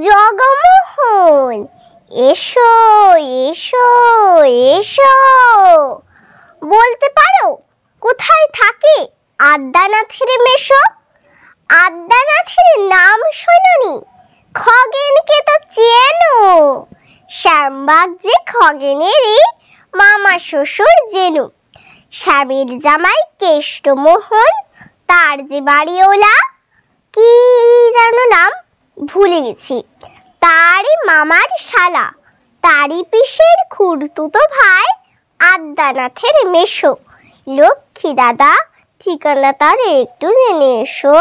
জগমোহন, এসো এসো এসো। বলতে পারো কোথায় থাকে আদ্যানাথের মেশো? আদ্যানাথের নাম শোনোনি? খগেনকে তো চেনো। শ্যামবাগ যে খগেনেরই মামা শ্বশুর জেনু। শ্যামের জামাই কেষ্টমোহন, তার যে বাড়িওলা, কি যেন নাম ভুলে গেছি। তারই মামার শালা, তারই পিসের খুড়তুতো ভাই আদ্যানাথের মেশো। লক্ষ্মী দাদা, ঠিকানা তার একটু জেনে এসো।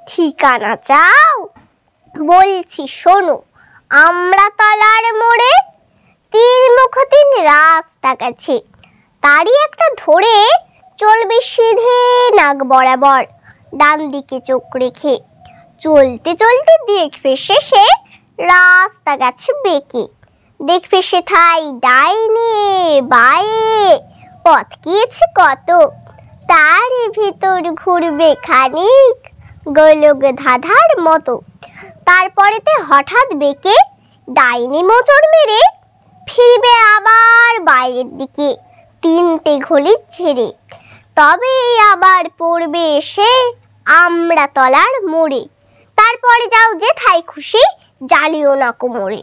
ঠিকানা চাও? বলছি শোনো। আমড়াতলার মোড়ে 3 মুখ 3 রাস্তা গেছে, তারই একটা ধরে চলবে সিধে নাক বরাবর, ডান দিকে চোখ রেখে। চলতে চলতে দেখবে শেষে রাস্তা গেছে বেঁকে। দেখবে সেথায় ডাইনে বাঁয়ে পথ গিয়েছে কত, তার ভিতর ঘুরবে খানিক গোলক ধাঁধার মতো। তারপরেতে হঠাৎ বেঁকে ডাইনে মোচড় মেরে ফিরবে আবার বাইরের দিকে 3টে গলি ছেড়ে। তবে আবার পড়বে এসে আমড়াতলার মোড়ে। তারপরে যাও যেথায় খুশি, জ্বালিও না কোমরে।